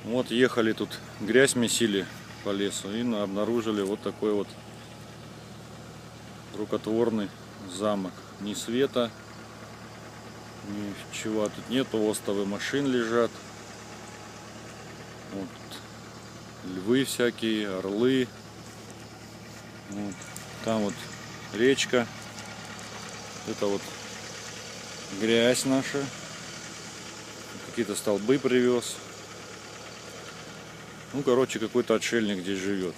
Вот ехали тут, грязь месили по лесу и обнаружили вот такой вот рукотворный замок. Ни света, ничего тут нету, остовы машин лежат. Вот. Львы всякие, орлы. Вот. Там вот речка. Это вот грязь наша. Какие-то столбы привез. Ну, короче, какой-то отшельник здесь живет.